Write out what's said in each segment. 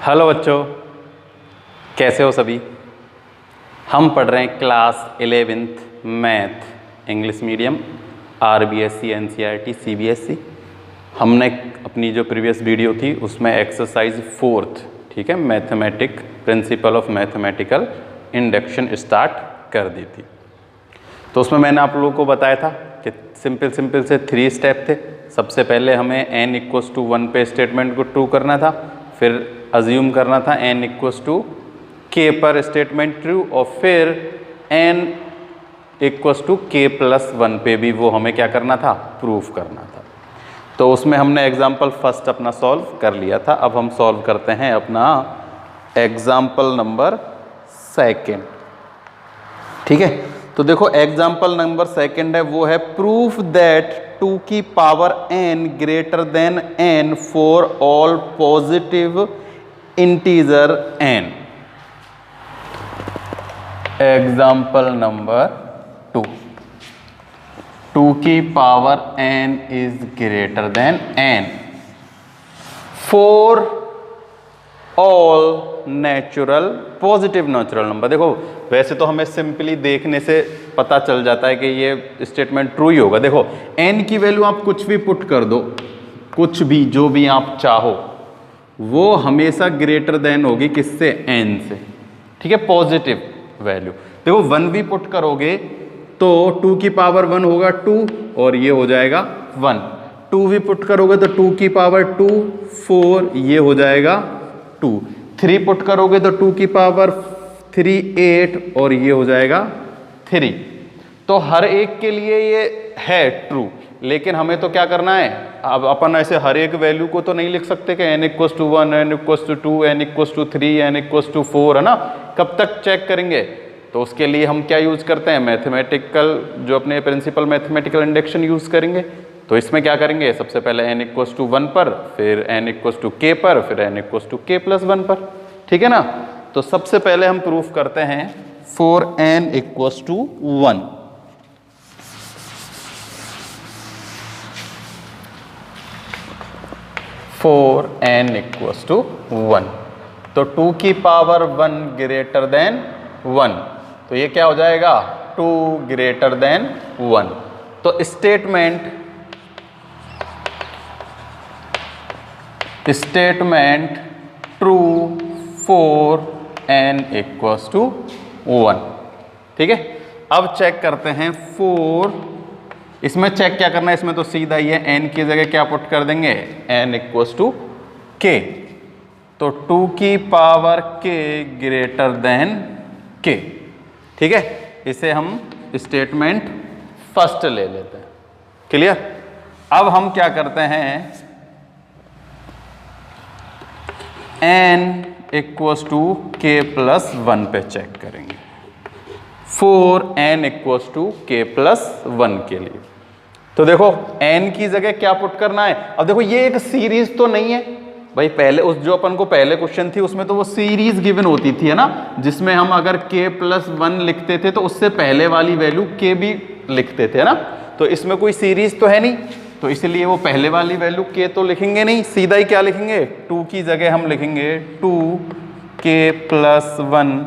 Hello बच्चों, कैसे हो सभी। हम पढ़ रहे हैं class 11th math English medium RBSC NCERT CBSE। हमने अपनी जो प्रीवियस वीडियो थी उसमें एक्सरसाइज 4th, ठीक है, mathematic principle of mathematical induction start कर दी थी। तो उसमें मैंने आप लोगों को बताया था कि सिंपल से 3 स्टेप थे। सबसे पहले हमें n = 1 पे स्टेटमेंट को ट्रू करना था, फिर अज्यूम करना था n = k पर स्टेटमेंट ट्रू, और फिर n = k+1 पे भी वो हमें क्या करना था, प्रूफ करना था। तो उसमें हमने एग्जाम्पल फर्स्ट अपना सॉल्व कर लिया था। अब हम सॉल्व करते हैं अपना एग्जाम्पल नंबर 2। ठीक है, तो देखो एग्जाम्पल नंबर 2 है, वो है प्रूफ दैट 2 की power n greater then n for all positive integer n। Example number 2 की power n is greater than n for all natural positive natural number. देखो वैसे तो हमें सिंपली देखने से पता चल जाता है कि ये स्टेटमेंट ट्रू ही होगा। देखो n की वैल्यू आप कुछ भी पुट कर दो, कुछ भी जो भी आप चाहो, वो हमेशा ग्रेटर देन होगी किससे, n से। ठीक है, पॉजिटिव वैल्यू। देखो 1 भी पुट करोगे तो 2 की पावर 1 होगा 2 और ये हो जाएगा 1। 2 भी पुट करोगे तो 2 की पावर 2 4, ये हो जाएगा 2। 3 पुट करोगे तो 2 की पावर 3 8 और ये हो जाएगा 3। तो हर एक के लिए ये है ट्रू, लेकिन हमें तो क्या करना है, अब अपन ऐसे हर एक वैल्यू को तो नहीं लिख सकते कि n = 1, n = 2, n = 3, n = 4, है ना। कब तक चेक करेंगे, तो उसके लिए हम क्या यूज करते हैं, मैथमेटिकल जो अपने प्रिंसिपल मैथमेटिकल इंडक्शन यूज करेंगे। तो इसमें क्या करेंगे, सबसे पहले n = 1 पर, फिर n = k पर, फिर n = k+1 पर। ठीक है ना। तो सबसे पहले हम प्रूफ करते हैं फॉर n = 1। फॉर n = 1, तो 2 की पावर 1 ग्रेटर देन 1, तो ये क्या हो जाएगा, 2 ग्रेटर देन 1। तो स्टेटमेंट ट्रू फॉर n = 1। ठीक है, अब चेक करते हैं फॉर, इसमें चेक क्या करना है, इसमें तो सीधा ही है, n की जगह क्या पुट कर देंगे, n = k। तो 2 की power k greater than k। ठीक है, इसे हम स्टेटमेंट फर्स्ट ले लेते हैं। क्लियर। अब हम क्या करते हैं, n = k+1 पे चेक करेंगे फॉर n = k+1 के लिए। तो देखो n की जगह क्या पुट करना है। अब देखो ये एक सीरीज तो नहीं है भाई, पहले उस जो अपन को पहले क्वेश्चन थी उसमें तो वो सीरीज गिवन होती थी, है ना, जिसमें हम अगर k+1 लिखते थे तो उससे पहले वाली वैल्यू k भी लिखते थे, है ना। तो इसमें कोई सीरीज तो है नहीं, तो इसलिए वो पहले वाली वैल्यू k तो लिखेंगे नहीं, सीधा ही क्या लिखेंगे, 2 की जगह हम लिखेंगे 2k+1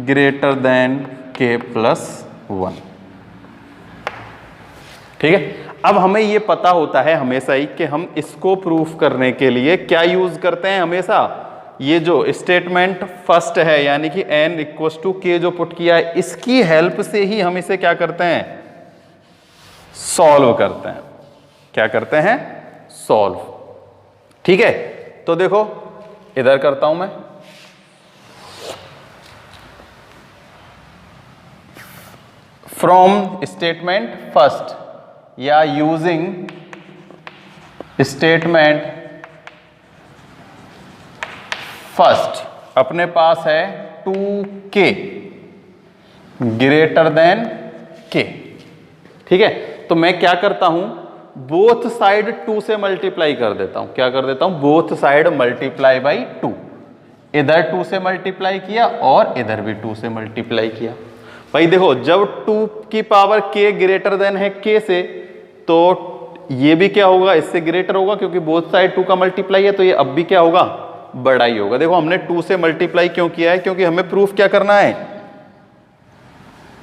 ग्रेटर देन k+1। ठीक है। अब हमें ये पता होता है हमेशा ही कि हम इसको प्रूफ करने के लिए क्या यूज करते हैं, हमेशा ये जो स्टेटमेंट फर्स्ट है, यानी कि n = k जो पुट किया है, इसकी हेल्प से ही हम इसे क्या करते हैं, सॉल्व करते हैं। क्या करते हैं, सॉल्व। ठीक है, तो देखो इधर करता हूं मैं, फ्रॉम स्टेटमेंट फर्स्ट या यूजिंग स्टेटमेंट फर्स्ट, अपने पास है 2k ग्रेटर देन k। ठीक है, तो मैं क्या करता हूं, बोथ साइड 2 से मल्टीप्लाई कर देता हूं। क्या कर देता हूं, बोथ साइड मल्टीप्लाई बाई 2। इधर 2 से मल्टीप्लाई किया और इधर भी 2 से मल्टीप्लाई किया। भाई देखो जब 2 की पावर k ग्रेटर देन है k से, तो ये भी क्या होगा, इससे ग्रेटर होगा, क्योंकि बोथ साइड 2 का मल्टीप्लाई है, तो ये अब भी क्या होगा, बड़ा ही होगा। देखो हमने 2 से मल्टीप्लाई क्यों किया है, क्योंकि हमें प्रूफ क्या करना है,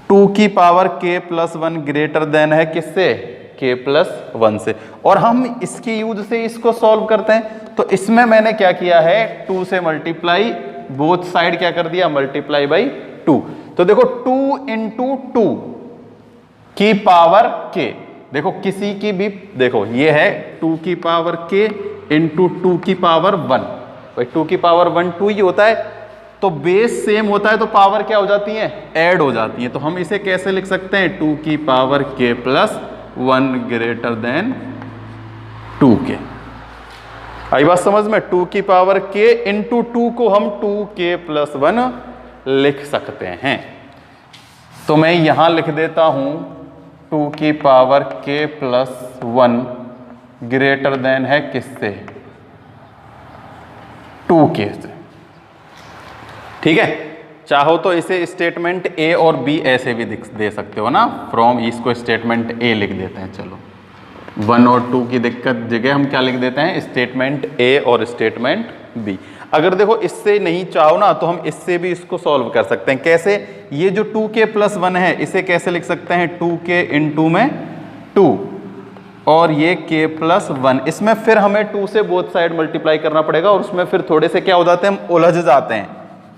2 की power k plus 1 greater than है किससे, k प्लस 1 से। और हम इसकी यूज से इसको सॉल्व करते हैं, तो इसमें मैंने क्या किया है, 2 से मल्टीप्लाई, बोथ साइड क्या कर दिया, मल्टीप्लाई बाई 2। तो देखो 2 इंटू 2 की पावर k, देखो किसी की भी, देखो ये है 2 की पावर k इंटू 2 की पावर 1, भाई 2 की पावर 1 2 ही होता है, तो बेस सेम होता है तो पावर क्या हो जाती है, ऐड हो जाती है। तो हम इसे कैसे लिख सकते हैं, 2 की power k plus 1 greater than 2k। आई बात समझ में, 2 की पावर k इंटू 2 को हम 2k प्लस 1 लिख सकते हैं। तो मैं यहां लिख देता हूं 2 की power k plus 1 greater than है किससे, 2k से। ठीक है, चाहो तो इसे स्टेटमेंट A और B ऐसे भी दे सकते हो ना, फ्रॉम इसको स्टेटमेंट A लिख देते हैं। चलो 1 और 2 की दिक्कत जगह हम क्या लिख देते हैं, स्टेटमेंट A और स्टेटमेंट B। अगर देखो इससे नहीं चाहो ना, तो हम इससे भी इसको सॉल्व कर सकते हैं। कैसे, ये जो 2k प्लस 1 है इसे कैसे लिख सकते हैं, 2k इंटू में 2 और ये k प्लस 1, इसमें फिर हमें 2 से बोथ साइड मल्टीप्लाई करना पड़ेगा, और उसमें फिर थोड़े से क्या हो जाते हैं, हम उलझ जाते हैं,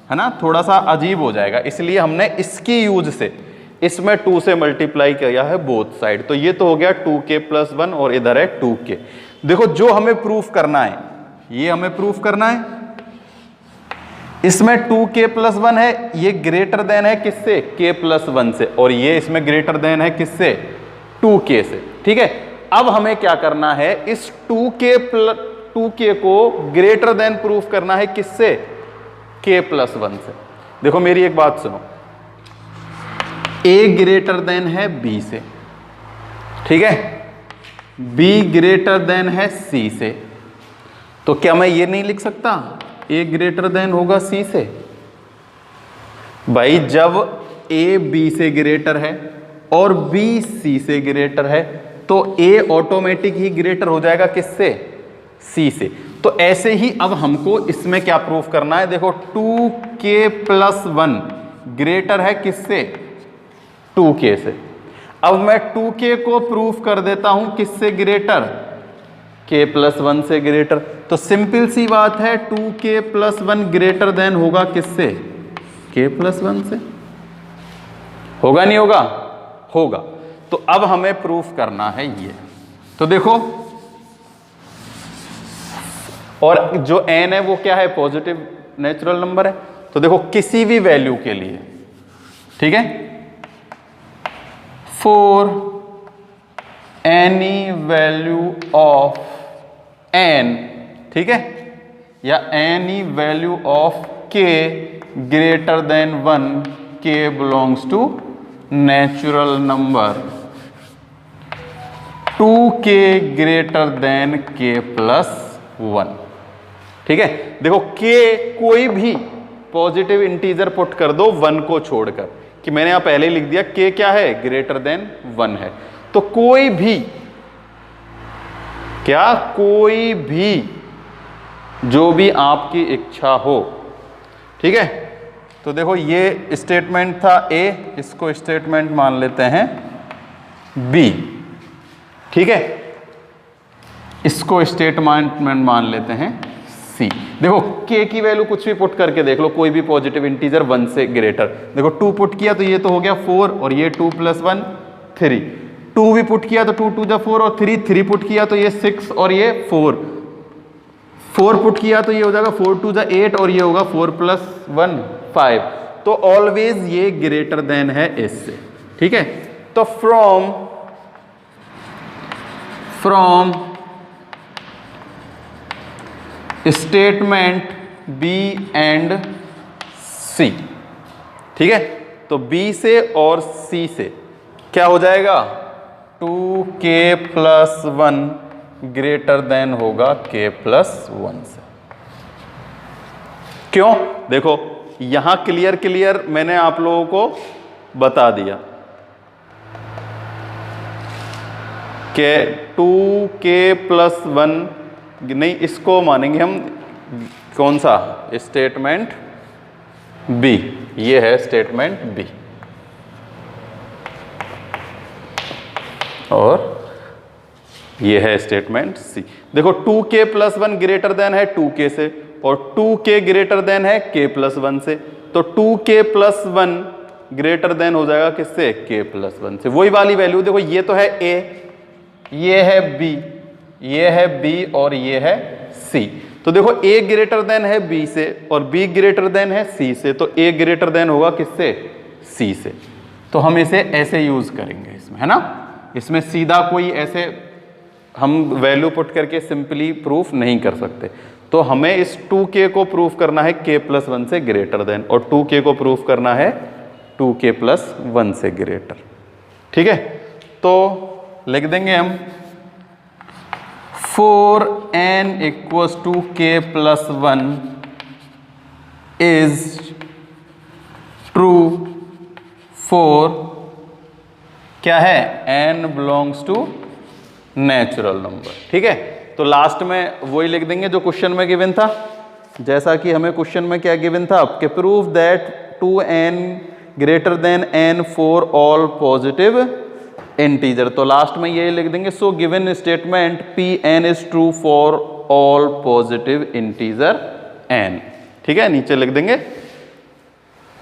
है ना, थोड़ा सा अजीब हो जाएगा। इसलिए हमने इसकी यूज से इसमें 2 से मल्टीप्लाई किया है बोथ साइड। तो ये तो हो गया 2k प्लस 1 और इधर है 2k। देखो जो हमें प्रूफ करना है, ये हमें प्रूफ करना है, इसमें 2k प्लस 1 है, ये ग्रेटर देन है किससे, k प्लस 1 से, और ये इसमें ग्रेटर देन है किससे, 2k से। ठीक है, अब हमें क्या करना है, इस 2k को ग्रेटर देन प्रूफ करना है किससे, k प्लस 1 से। देखो मेरी एक बात सुनो, a ग्रेटर देन है b से, ठीक है, b ग्रेटर देन है c से, तो क्या मैं ये नहीं लिख सकता a ग्रेटर देन होगा c से। भाई जब a b से ग्रेटर है और b c से ग्रेटर है, तो a ऑटोमेटिक ही ग्रेटर हो जाएगा किससे, c से। तो ऐसे ही अब हमको इसमें क्या प्रूफ करना है, देखो 2k प्लस 1 ग्रेटर है किससे, 2k से। अब मैं 2k को प्रूफ कर देता हूं किससे ग्रेटर, k प्लस 1 से ग्रेटर। तो सिंपल सी बात है, 2k प्लस 1 ग्रेटर देन होगा किससे, k प्लस 1 से। होगा नहीं होगा, होगा। तो अब हमें प्रूफ करना है ये, तो देखो, और जो n है वो क्या है, पॉजिटिव नेचुरल नंबर है। तो देखो किसी भी वैल्यू के लिए, ठीक है, for any value of n, ठीक है, या any value of k greater than 1, k belongs to natural number, 2k greater than k plus 1। ठीक है, देखो k कोई भी पॉजिटिव इंटीजर पुट कर दो 1 को छोड़कर, कि मैंने यहां पहले लिख दिया k क्या है, ग्रेटर देन 1 है। तो कोई भी, क्या, कोई भी जो भी आपकी इच्छा हो, ठीक है। तो देखो ये स्टेटमेंट था A, इसको स्टेटमेंट मान लेते हैं B, ठीक है, इसको स्टेटमेंट मान लेते हैं C। देखो k की वैल्यू कुछ भी पुट करके देख लो, कोई भी पॉजिटिव इंटीजर 1 से ग्रेटर। देखो 2 पुट किया तो ये तो हो गया 4, और ये 2 प्लस 1 3, 2 भी पुट किया तो 2 2 जा 4 और 3, 3 पुट किया तो ये 6 और ये 4, 4 पुट किया तो ये हो जाएगा 4 2 जा 8 और ये होगा 4 प्लस 1 5। तो ऑलवेज ये ग्रेटर देन है इससे, ठीक है। तो from statement B and C, ठीक है, तो B से और C से क्या हो जाएगा, 2k प्लस 1 ग्रेटर देन होगा k प्लस 1 से। क्यों, देखो यहां क्लियर मैंने आप लोगों को बता दिया कि 2k प्लस 1 नहीं, इसको मानेंगे हम कौन सा स्टेटमेंट बी, ये है स्टेटमेंट बी। और ये है स्टेटमेंट सी। देखो 2k प्लस 1 ग्रेटर देन है 2k से, और 2k ग्रेटर देन है k प्लस 1 से, तो 2k प्लस 1 ग्रेटर देन हो जाएगा किससे, k प्लस 1 से। वही वाली वैल्यू देखो, ये तो है a, ये है b, ये है b और ये है c। तो देखो a ग्रेटर देन है b से और b ग्रेटर देन है c से, तो a ग्रेटर देन होगा किससे, c से। तो हम इसे ऐसे यूज करेंगे इसमें, है ना। इसमें सीधा कोई ऐसे हम वैल्यू पुट करके सिंपली प्रूफ नहीं कर सकते। तो हमें इस 2k को प्रूफ करना है k प्लस 1 से ग्रेटर देन, और 2k को प्रूफ करना है 2k प्लस 1 से ग्रेटर। ठीक है, तो लिख देंगे हम for n equals to k plus 1 is true for क्या है, n belongs to natural number. ठीक है, तो लास्ट में वही लिख देंगे जो क्वेश्चन में गिवन था। जैसा कि हमें क्वेश्चन में क्या गिवन था, कि prove that 2n greater than n for all positive integer. तो लास्ट में ये लिख देंगे, so given statement Pn is true for all positive integer n। ठीक है, नीचे लिख देंगे।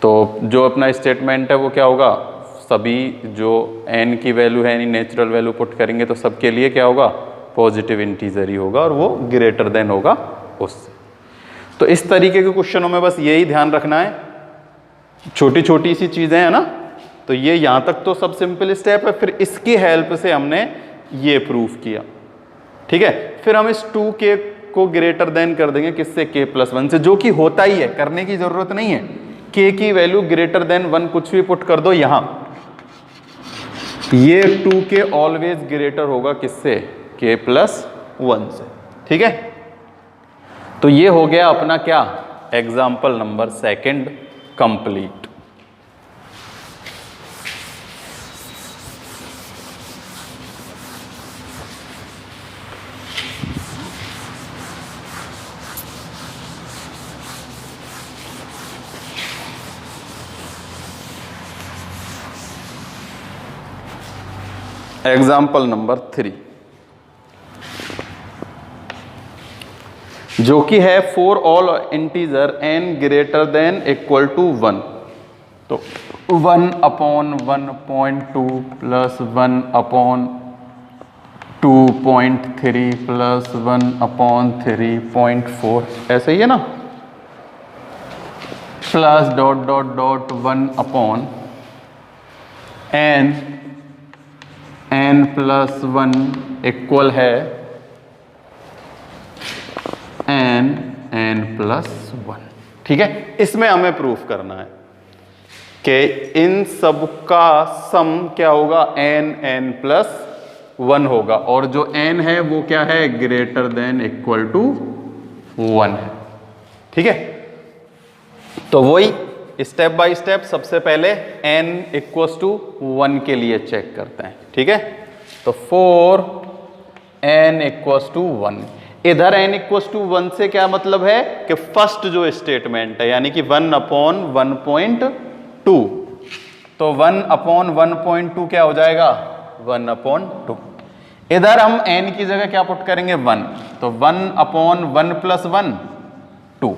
तो जो अपना स्टेटमेंट है वो क्या होगा, सभी जो n की वैल्यू है यानी नेचुरल वैल्यू पुट करेंगे तो सबके लिए क्या होगा, पॉजिटिव इंटीजर ही होगा, और वो ग्रेटर देन होगा उससे। तो इस तरीके के क्वेश्चनों में बस यही ध्यान रखना है, छोटी छोटी सी चीजें हैं ना। तो ये यहाँ तक तो सब सिंपल स्टेप है, फिर इसकी हेल्प से हमने ये प्रूफ किया। ठीक है, फिर हम इस 2k को ग्रेटर देन कर देंगे किससे, k प्लस 1 से, जो कि होता ही है, करने की जरूरत नहीं है। k की वैल्यू ग्रेटर देन 1 कुछ भी पुट कर दो यहां, ये 2k ऑलवेज ग्रेटर होगा किससे, k प्लस 1 से। ठीक है, तो ये हो गया अपना क्या, example number 2 complete. Example number 3 जो कि है for all integer n greater than equal to 1। तो 1 upon 1.2 plus 1 upon 2.3 plus 1 upon 3.4, ऐसे ही है ना, plus dot dot dot 1 upon n plus 1 equal है n प्लस 1। ठीक है, इसमें हमें प्रूफ करना है कि इन सब का सम क्या होगा, n प्लस 1 होगा, और जो n है वो क्या है, ग्रेटर देन इक्वल टू 1 है। ठीक है, तो वही स्टेप बाय स्टेप सबसे पहले n इक्वल्स टू 1 के लिए चेक करते हैं। ठीक है, तो फॉर n इक्वल्स टू 1, इधर n इक्वल्स टू 1 से क्या मतलब है कि फर्स्ट जो स्टेटमेंट है यानी कि 1 अपॉन 1.2, तो 1 अपॉन 1.2 क्या हो जाएगा, 1 अपॉन 2। इधर हम n की जगह क्या पुट करेंगे, 1, तो 1 अपॉन 1 प्लस 1 2,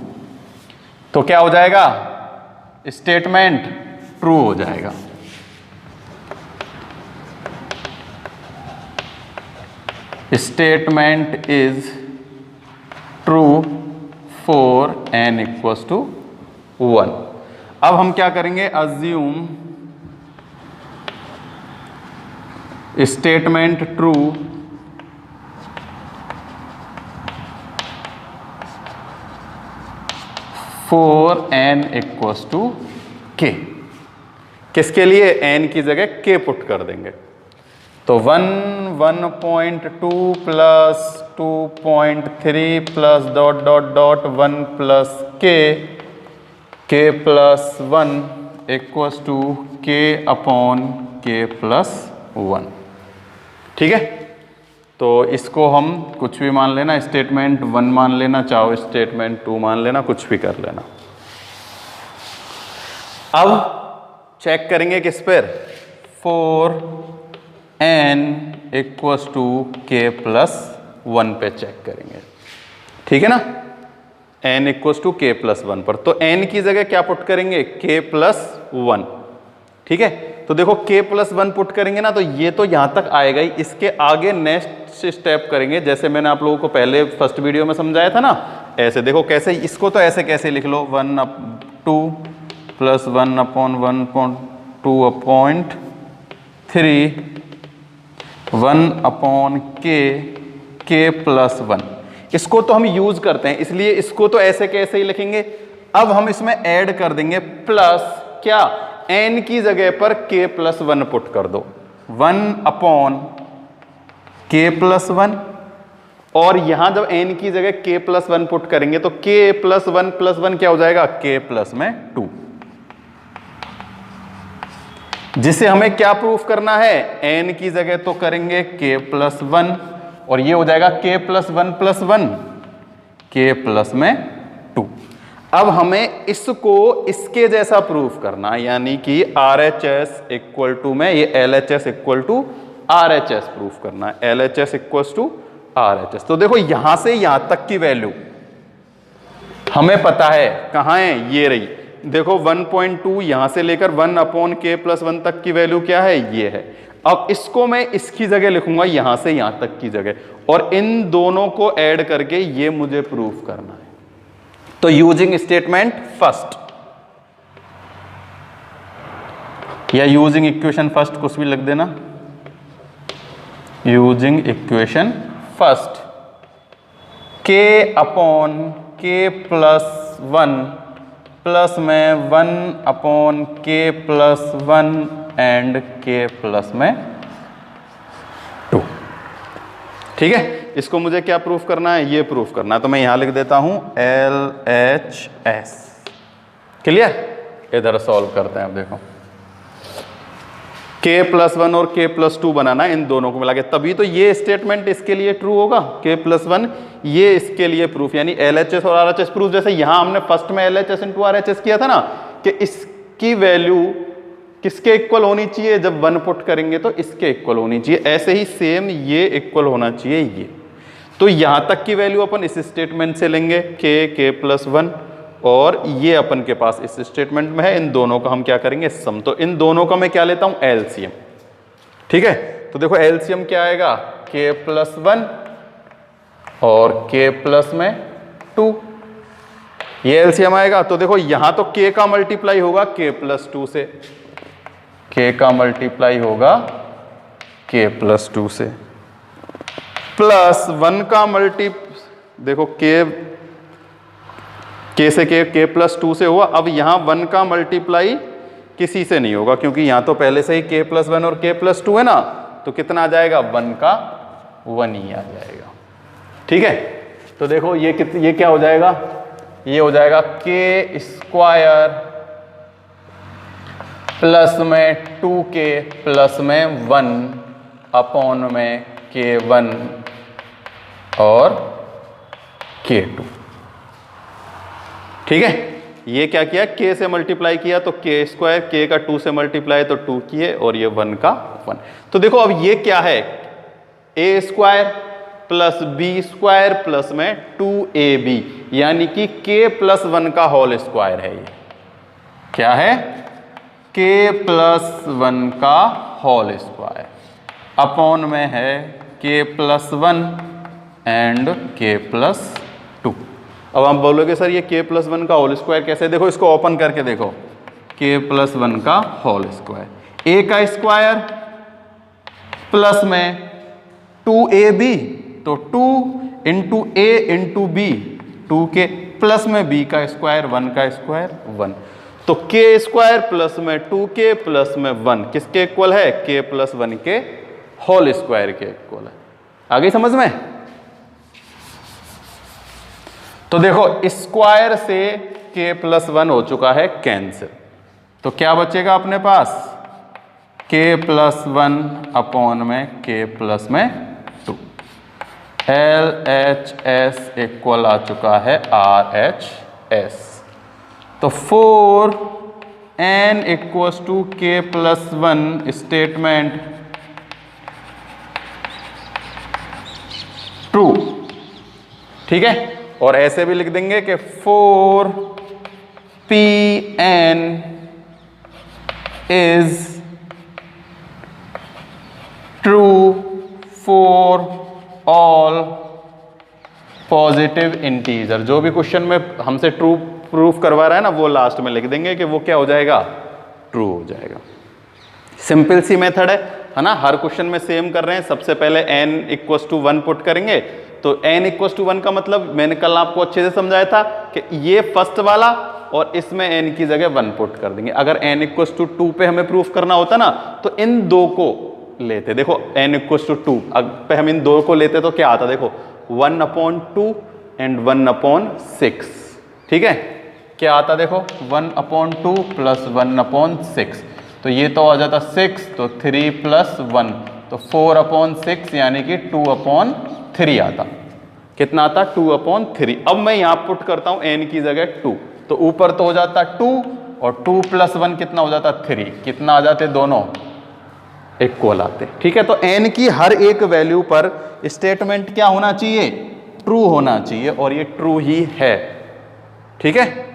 तो क्या हो जाएगा, स्टेटमेंट ट्रू हो जाएगा। Statement is true for n equals to 1। अब हम क्या करेंगे, assume statement true for n equals to k। किसके लिए, n की जगह k पुट कर देंगे, तो 1 1.2 plus 2.3 plus dot dot dot 1 plus k plus 1 equals to k upon k plus 1। ठीक है, तो इसको हम कुछ भी मान लेना, स्टेटमेंट 1 मान लेना, चाहो स्टेटमेंट 2 मान लेना, कुछ भी कर लेना। अब चेक करेंगे किस पर, for n equals to k plus 1 पे चेक करेंगे, ठीक है ना, n equals to k plus 1 पर। तो n की जगह क्या पुट करेंगे, k प्लस 1, ठीक है। तो देखो k प्लस 1 पुट करेंगे ना, तो ये तो यहां तक आएगा ही, इसके आगे नेक्स्ट स्टेप करेंगे, जैसे मैंने आप लोगों को पहले फर्स्ट वीडियो में समझाया था ना, ऐसे देखो कैसे, इसको तो ऐसे कैसे लिख लो, 1/2 प्लस 1/1.2/3 1/k प्लस 1। इसको तो हम यूज करते हैं, इसलिए इसको तो ऐसे कैसे ही लिखेंगे। अब हम इसमें ऐड कर देंगे प्लस क्या, n की जगह पर k प्लस 1 पुट कर दो, 1/k प्लस 1, और यहां जब n की जगह k प्लस 1 पुट करेंगे तो k प्लस 1 क्या हो जाएगा, k प्लस में 2, जिसे हमें क्या प्रूफ करना है, n की जगह तो करेंगे k प्लस 1, और ये हो जाएगा k plus 1 plus 1, k plus में 2। अब हमें इसको इसके जैसा प्रूफ करना, यानी कि RHS इक्वल टू में ये LHS equal to RHS proof करना है, LHS इक्वल टू RHS। तो देखो यहां से यहां तक की वैल्यू हमें पता है, कहां है, ये रही, देखो 1.2 यहां से लेकर 1/k प्लस 1 तक की वैल्यू क्या है, ये है। अब इसको मैं इसकी जगह लिखूंगा, यहां से यहां तक की जगह, और इन दोनों को ऐड करके ये मुझे प्रूफ करना है। तो यूजिंग स्टेटमेंट फर्स्ट या यूजिंग इक्वेशन फर्स्ट, कुछ भी लिख देना, using equation first, k/k plus 1 plus में 1/k plus 1 and k plus में 2, ठीक है। इसको मुझे क्या प्रूफ करना है, ये प्रूफ करना है, तो मैं यहां लिख देता हूं LHS, क्लियर। इधर सॉल्व करते हैं, अब देखो k प्लस 1 और k प्लस 2 बनाना, इन दोनों को मिला के, तभी तो ये स्टेटमेंट इसके लिए ट्रू होगा, k प्लस 1 ये इसके लिए प्रूफ, यानी LHS और RHS प्रूफ। जैसे यहां हमने फर्स्ट में LHS इंटू RHS किया था ना, कि इसकी वैल्यू किसके इक्वल होनी चाहिए, जब 1 पुट करेंगे तो इसके इक्वल होनी चाहिए, ऐसे ही सेम ये इक्वल होना चाहिए ये। तो यहां तक की वैल्यू अपन इस स्टेटमेंट से लेंगे, k प्लस 1, और ये अपन के पास इस स्टेटमेंट में है, इन दोनों का हम क्या करेंगे, सम। तो इन दोनों का मैं क्या लेता हूं, LCM, ठीक है। तो देखो LCM क्या आएगा, k प्लस 1 और k प्लस में 2, ये LCM आएगा। तो देखो यहां तो k का मल्टीप्लाई होगा k प्लस 2 से, k का मल्टीप्लाई होगा k प्लस 2 से, प्लस 1 का देखो k से k प्लस 2 से हुआ। अब यहां 1 का मल्टीप्लाई किसी से नहीं होगा, क्योंकि यहां तो पहले से ही k प्लस 1 और k प्लस 2 है ना, तो कितना आ जाएगा, 1 का 1 ही आ जाएगा, ठीक है। तो देखो ये क्या हो जाएगा, ये हो जाएगा k स्क्वायर प्लस में 2k प्लस में 1 अपॉन में k1 और k2, ठीक है। ये क्या किया, k से मल्टीप्लाई किया तो k स्क्वायर, k का 2 से मल्टीप्लाई तो 2 किए, और ये 1 का 1। तो देखो अब ये क्या है, a square plus b square plus में 2ab, यानी कि k प्लस 1 का होल स्क्वायर है। ये क्या है, k प्लस 1 का होल स्क्वायर अपॉन में है k plus 1 and k plus 2। अब हम बोलोगे सर ये k प्लस 1 का होल स्क्वायर कैसे, देखो इसको ओपन करके देखो, k प्लस 1 का होल स्क्वायर, a का स्क्वायर प्लस में 2ab, तो 2 into a into b 2k, plus में b का स्क्वायर 1 का स्क्वायर 1, तो k स्क्वायर प्लस में 2k प्लस में 1 किसके इक्वल है, k प्लस 1 के होल स्क्वायर के इक्वल है। आ गई समझ में। तो देखो स्क्वायर से k प्लस 1 हो चुका है कैंसिल, तो क्या बचेगा अपने पास, k प्लस 1 अपॉन में k प्लस में 2, LHS इक्वल आ चुका है RHS। तो 4n equals to k+1 statement true, ठीक है। और ऐसे भी लिख देंगे कि 4pn is true for all positive integer. जो भी क्वेश्चन में हमसे ट्रू प्रूफ करवा रहा है ना, वो लास्ट में लिख देंगे कि वो क्या हो जाएगा, ट्रू हो जाएगा। सिंपल सी मेथड है ना, हर क्वेश्चन में सेम कर रहे हैं। सबसे पहले n इक्वल्स टू 1 पुट करेंगे, तो n इक्वल्स टू 1 का मतलब मैंने कल आपको अच्छे से समझाया था कि ये फर्स्ट वाला और इसमें n की जगह 1 पुट कर देंगे। अगर n इक्वल्स टू 2 पे हमें प्रूफ करना होता ना, तो इन दो को लेते। देखो n इक्वल्स टू 2 पे हम इन दो को लेते तो क्या आता, देखो 1/2 एंड 1/6, ठीक है। क्या आता देखो 1/2 प्लस 1/6, तो ये तो आ जाता 6, तो 3 + 1 तो 4/6 यानी कि 2/3 आता। कितना आता 2/3। अब मैं यहां पुट करता हूं n की जगह 2, तो ऊपर तो हो जाता 2 और 2 + 1 कितना हो जाता 3। कितना आ जाते, दोनों इक्वल आते, ठीक है। तो n की हर एक वैल्यू पर स्टेटमेंट क्या होना चाहिए, ट्रू होना चाहिए, और ये ट्रू ही है, ठीक है।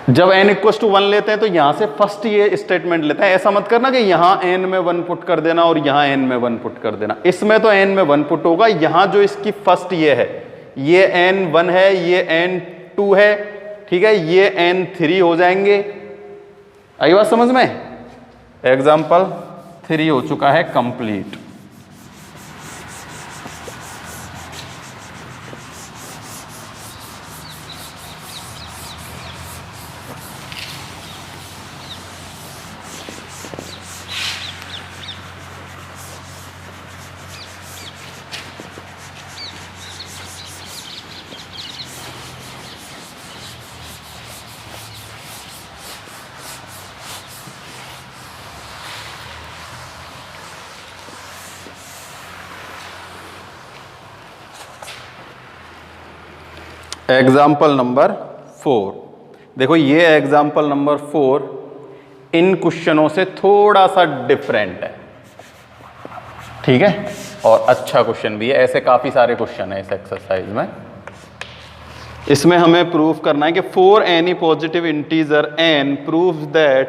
जब n इक्वल्स टू 1 लेते हैं तो यहां से फर्स्ट ये स्टेटमेंट लेते हैं। ऐसा मत करना कि यहां n में 1 पुट कर देना और यहां n में 1 पुट कर देना। इसमें तो n में 1 पुट होगा। यहां जो इसकी फर्स्ट ये है, ये n1 है, ये n2 है, ठीक है, ये n3 हो जाएंगे। आई बात समझ में। एग्जाम्पल 3 हो चुका है कंप्लीट। एग्जाम्पल नंबर 4, देखो ये एग्जाम्पल नंबर 4 इन क्वेश्चनों से थोड़ा सा डिफरेंट है, ठीक है, और अच्छा क्वेश्चन भी है। ऐसे काफी सारे क्वेश्चन है इस एक्सरसाइज में। इसमें हमें प्रूफ करना है कि for any positive integer n proves that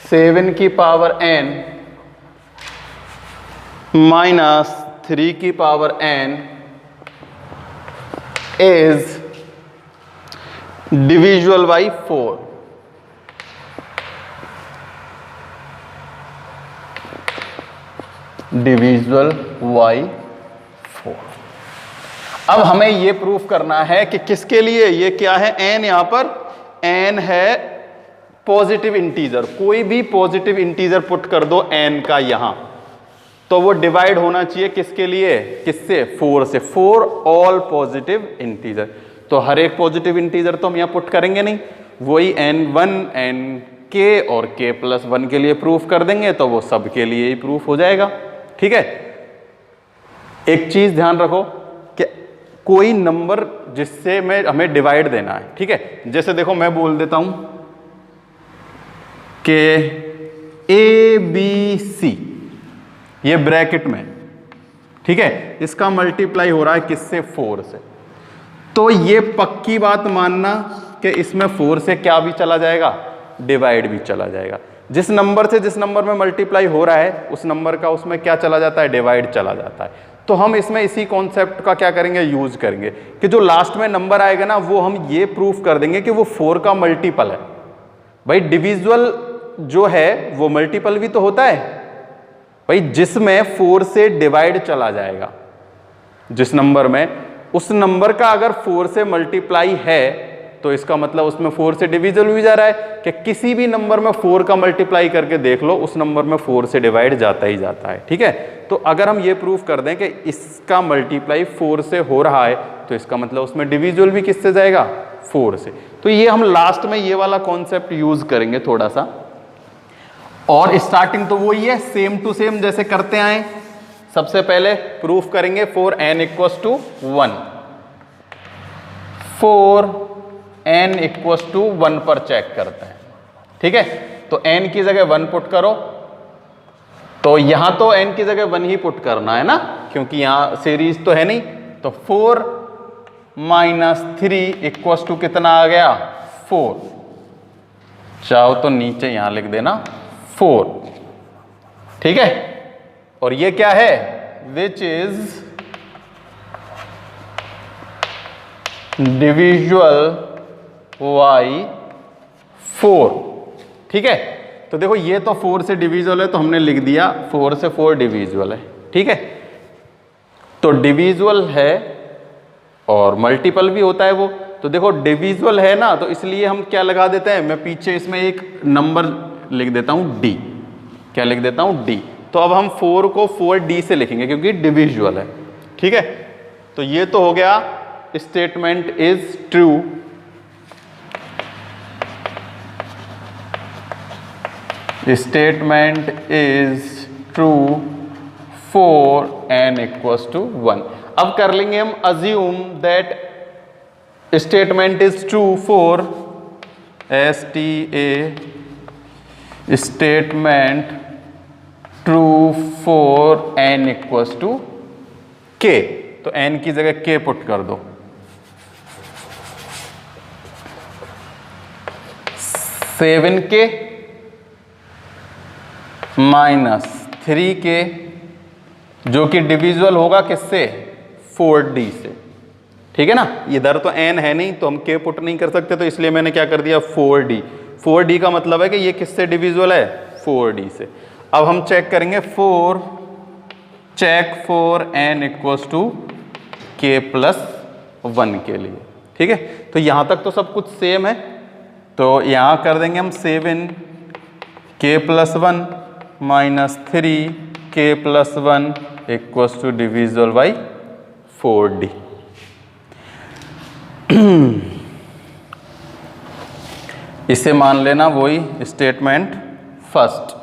7 की पावर n माइनस 3 की power n is divisible by 4। Divisible by 4। अब हमें ये प्रूफ करना है कि किसके लिए, ये क्या है, n यहां पर n है पॉजिटिव इंटीजर। कोई भी पॉजिटिव इंटीजर पुट कर दो n का यहां, तो वो डिवाइड होना चाहिए किसके लिए, किससे, 4 से। फॉर ऑल पॉजिटिव इंटीजर, तो हर एक पॉजिटिव इंटीजर तो हम यहां पुट करेंगे नहीं, वही n1 nk और k+1 के लिए प्रूफ कर देंगे, तो वो सब के लिए ही प्रूफ हो जाएगा, ठीक है। एक चीज ध्यान रखो कि कोई नंबर जिससे हमें डिवाइड देना है, ठीक है। जैसे देखो मैं बोल देता हूं कि ABC, ये ब्रैकेट में, ठीक है, इसका मल्टीप्लाई हो रहा है किससे, 4 से। तो ये पक्की बात मानना कि इसमें 4 से क्या भी चला जाएगा, डिवाइड भी चला जाएगा। जिस नंबर से जिस नंबर में मल्टीप्लाई हो रहा है उस नंबर का उसमें क्या चला जाता है, डिवाइड चला जाता है। तो हम इसमें इसी कॉन्सेप्ट का क्या करेंगे, यूज करेंगे कि जो लास्ट में नंबर आएगा ना, वो हम ये प्रूफ कर देंगे कि वो 4 का मल्टीपल है। भाई डिविजिबल जो है वो मल्टीपल भी तो होता है भाई, जिसमें 4 से डिवाइड चला जाएगा, जिस नंबर में, उस नंबर का अगर 4 से मल्टीप्लाई है तो इसका मतलब उसमें 4 से डिविजिबल भी जा रहा है। कि किसी भी नंबर में 4 का मल्टीप्लाई करके देख लो, उस नंबर में 4 से डिवाइड जाता ही जाता है, ठीक है। तो अगर हम ये प्रूफ कर दें कि इसका मल्टीप्लाई 4 से हो रहा है, तो इसका मतलब उसमें डिविजिबल भी किससे जाएगा, 4 से। तो ये हम लास्ट में ये वाला कॉन्सेप्ट यूज करेंगे थोड़ा सा। और स्टार्टिंग तो वही है, सेम टू सेम जैसे करते आए, सबसे पहले प्रूफ करेंगे for n equals to 1, for n equals to 1 पर चेक करते हैं। ठीक है, तो n की जगह 1 पुट करो, तो यहां तो n की जगह 1 ही पुट करना है ना, क्योंकि यहां सीरीज तो है नहीं। तो 4 माइनस 3 इक्वल्स टू कितना आ गया 4, चाहो तो नीचे यहां लिख देना 4। ठीक है, और ये क्या है, विच इज डिविजुअल y 4। ठीक है, तो देखो ये तो 4 से डिविजुअल है, तो हमने लिख दिया 4 से 4 डिविजुअल है। ठीक है, तो डिविजुअल है और मल्टीपल भी होता है वो। तो देखो डिविजुअल है ना, तो इसलिए हम क्या लगा देते हैं, मैं पीछे इसमें एक नंबर लिख देता हूं d। क्या लिख देता हूं d। तो अब हम 4 को 4d से लिखेंगे क्योंकि डिविजुअल है। ठीक है, तो ये तो हो गया statement is true. Statement is true for n equals to 1। अब कर लेंगे हम assume that statement is true for statement true for n equals to k। तो n की जगह k पुट कर दो। 7k माइनस 3k, जो कि डिविजुअल होगा किससे, 4d से। ठीक है ना, इधर तो n है नहीं तो हम k पुट नहीं कर सकते, तो इसलिए मैंने क्या कर दिया 4d। 4d का मतलब है कि ये किससे डिविजुअल है, 4d से। अब हम चेक करेंगे check for n equals to k plus 1 के लिए। ठीक है, तो यहां तक तो सब कुछ सेम है, तो यहां कर देंगे हम 7k plus 1 minus 3k plus 1 equals to divisible by 4d। इसे मान लेना वही स्टेटमेंट फर्स्ट।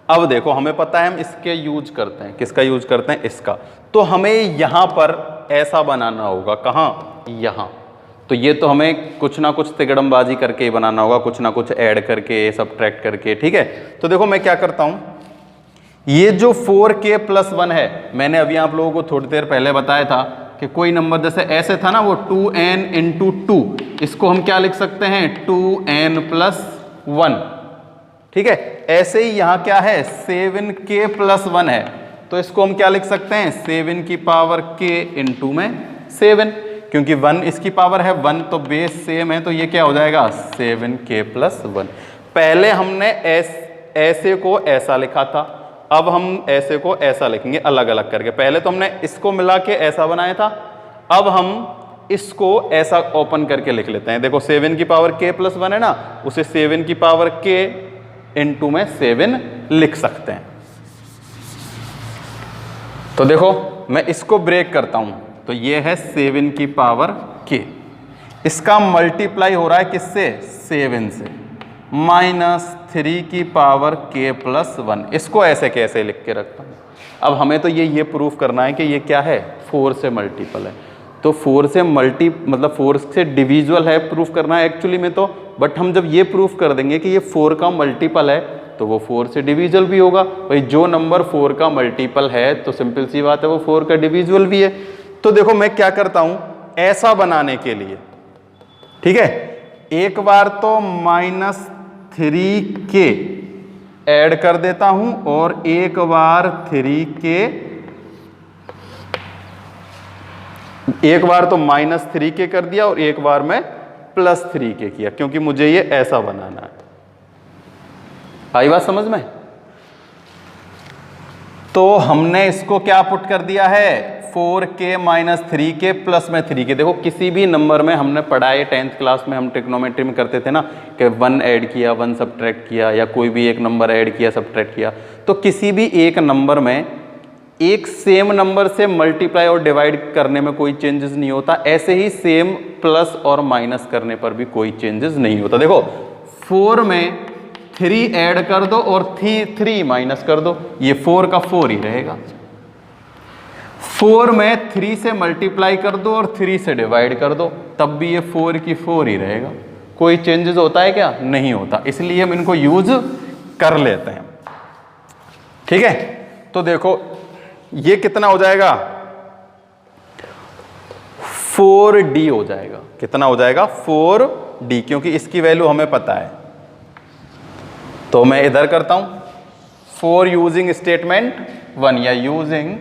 अब देखो हमें पता है हम इसके यूज करते हैं, किसका यूज करते हैं, इसका। तो हमें यहां पर ऐसा बनाना होगा, कहां, यहां। तो ये तो हमें कुछ ना कुछ तिगड़मबाजी करके ही बनाना होगा, कुछ ना कुछ ऐड करके, सब्ट्रैक्ट करके। ठीक है, तो देखो मैं क्या करता हूं, ये जो 4k प्लस 1 है, मैंने अभी आप लोगों को थोड़ी देर पहले बताया था कि कोई नंबर जैसे ऐसे था ना, वो 2n इंटू 2, इसको हम क्या लिख सकते हैं, 2n प्लस 1। ठीक है, ऐसे ही यहां क्या है, 7k प्लस 1 है, तो इसको हम क्या लिख सकते हैं, 7 की पावर k इंटू में 7, क्योंकि 1 इसकी पावर है 1, तो बेस सेम है, तो ये क्या हो जाएगा 7k प्लस 1। पहले हमने ऐसे को ऐसा लिखा था, अब हम ऐसे को ऐसा लिखेंगे अलग अलग करके। पहले तो हमने इसको मिला के ऐसा बनाया था, अब हम इसको ऐसा ओपन करके लिख लेते हैं। देखो 7 की पावर k प्लस 1 है ना, उसे 7 की पावर k इंटू में 7 लिख सकते हैं। तो देखो मैं इसको ब्रेक करता हूं, तो ये है 7 की पावर k, इसका मल्टीप्लाई हो रहा है किससे, 7 से, माइनस 3 की पावर k प्लस 1। इसको ऐसे कैसे लिख के रखता हूं। अब हमें तो ये प्रूफ करना है कि ये क्या है, 4 से मल्टीपल है। तो 4 से मतलब 4 से डिविजुअल है, प्रूफ करना है एक्चुअली में तो। बट हम जब ये प्रूफ कर देंगे कि ये 4 का मल्टीपल है, तो वो 4 से डिविजुअल भी होगा। भाई जो नंबर 4 का मल्टीपल है, तो सिंपल सी बात है वो 4 का डिविजुअल भी है। तो देखो मैं क्या करता हूं, ऐसा बनाने के लिए, ठीक है, एक बार तो माइनस 3k ऐड कर देता हूं, और एक बार 3k, एक बार तो माइनस 3k कर दिया और एक बार मैं प्लस 3k किया, क्योंकि मुझे ये ऐसा बनाना है। आई बात समझ में। तो हमने इसको क्या पुट कर दिया है, 4k माइनस 3k प्लस में 3k। देखो किसी भी नंबर में हमने पढ़ा है 10th क्लास में, हम ट्रिग्नोमेट्री में करते थे ना कि 1 ऐड किया, 1 सब्ट्रैक्ट किया, या कोई भी एक नंबर ऐड किया, सब्ट्रैक्ट किया। तो किसी भी एक नंबर में एक सेम नंबर से मल्टीप्लाई और डिवाइड करने में कोई चेंजेस नहीं होता, ऐसे ही सेम प्लस और माइनस करने पर भी कोई चेंजेस नहीं होता। देखो 4 में 3 ऐड कर दो और 3 माइनस कर दो, ये 4 का 4 ही रहेगा। 4 में 3 से मल्टीप्लाई कर दो और 3 से डिवाइड कर दो, तब भी ये 4 की 4 ही रहेगा। कोई चेंजेस होता है क्या? नहीं होता, इसलिए हम इनको यूज कर लेते हैं। ठीक है, तो देखो ये कितना हो जाएगा, 4D हो जाएगा। कितना हो जाएगा? 4D, क्योंकि इसकी वैल्यू हमें पता है। तो मैं इधर करता हूं, 4 यूजिंग स्टेटमेंट 1 या यूजिंग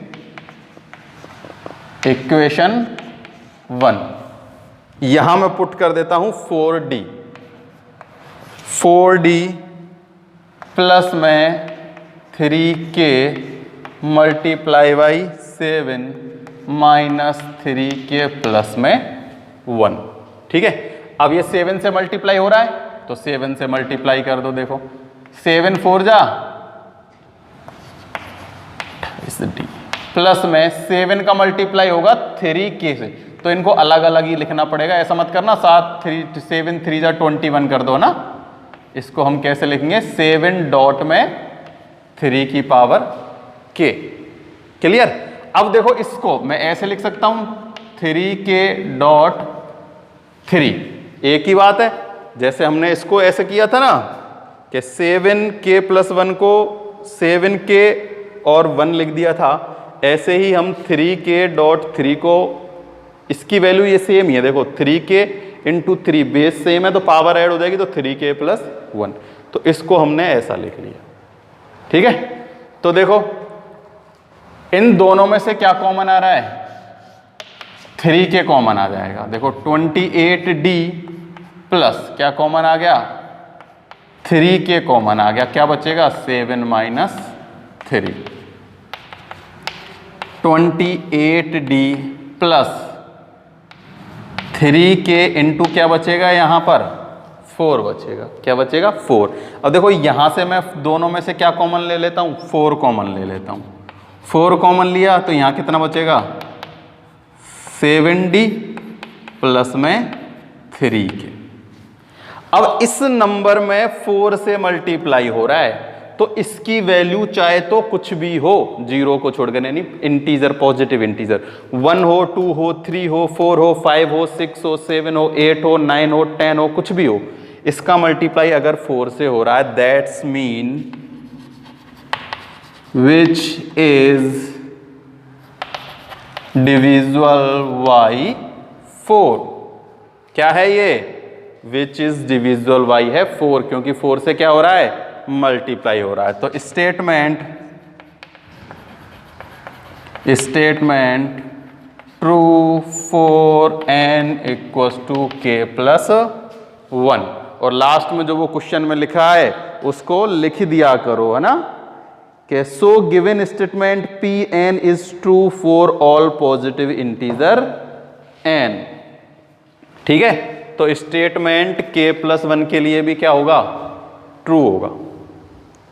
इक्वेशन 1, यहां मैं पुट कर देता हूं 4D प्लस में 3K multiply by 7 minus 3K plus में 1। ठीक है, अब ये 7 से मल्टीप्लाई हो रहा है तो 7 से मल्टीप्लाई कर दो। देखो 7 4 जा D प्लस में 7 का मल्टीप्लाई होगा 3K से, तो इनको अलग अलग ही लिखना पड़ेगा, ऐसा मत करना 7 3 जा 21 कर दो ना। इसको हम कैसे लिखेंगे? 7 डॉट में 3 की पावर K। क्लियर? अब देखो इसको मैं ऐसे लिख सकता हूं 3K डॉट 3, एक ही बात है। जैसे हमने इसको ऐसे किया था ना कि 7K प्लस 1 को 7K और 1 लिख दिया था, ऐसे ही हम 3K डॉट 3 को, इसकी वैल्यू ये सेम ही है। देखो 3K इंटू 3 बेस सेम है तो पावर ऐड हो जाएगी, तो 3K प्लस 1, तो इसको हमने ऐसा लिख लिया। ठीक है, तो देखो इन दोनों में से क्या कॉमन आ रहा है? 3K कॉमन आ जाएगा। देखो 28D प्लस क्या कॉमन आ गया? 3K कॉमन आ गया, क्या बचेगा? 7 minus 3। 28D plus 3K into क्या बचेगा यहां पर? 4 बचेगा। क्या बचेगा? 4। अब देखो यहां से मैं दोनों में से क्या कॉमन ले लेता हूं? 4 कॉमन ले लेता हूं। 4 कॉमन लिया तो यहां कितना बचेगा? 7D प्लस में 3K। अब इस नंबर में 4 से मल्टीप्लाई हो रहा है, तो इसकी वैल्यू चाहे तो कुछ भी हो, 0 को छोड़कर, यानी इंटीजर, पॉजिटिव इंटीजर, 1 हो, 2 हो, 3 हो, 4 हो, 5 हो, 6 हो, 7 हो, 8 हो, 9 हो, 10 हो, कुछ भी हो, इसका मल्टीप्लाई अगर 4 से हो रहा है, that's mean which is divisible by 4। क्या है ये? विच इज डिविजिबल बाई है 4, क्योंकि 4 से क्या हो रहा है? मल्टीप्लाई हो रहा है। तो statement true for n equals to K plus 1, और लास्ट में जो वो क्वेश्चन में लिखा है उसको लिख दिया करो, है ना, कि so given statement Pn is true for all positive integer n। ठीक है, तो स्टेटमेंट K प्लस 1 के लिए भी क्या होगा? ट्रू होगा।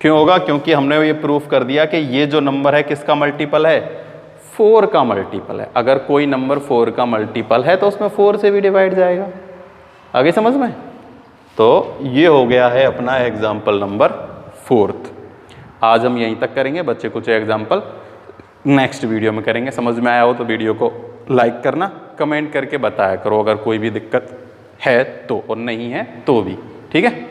क्यों होगा? क्योंकि हमने ये प्रूफ कर दिया कि ये जो नंबर है किसका मल्टीपल है? 4 का मल्टीपल है। अगर कोई नंबर 4 का मल्टीपल है तो उसमें 4 से भी डिवाइड जाएगा। आगे समझ में? तो ये हो गया है अपना एग्जाम्पल नंबर 4। आज हम यहीं तक करेंगे, बच्चे कुछ एग्जाम्पल नेक्स्ट वीडियो में करेंगे। समझ में आया हो तो वीडियो को लाइक करना, कमेंट करके बताया करो अगर कोई भी दिक्कत है तो, और नहीं है तो भी। ठीक है।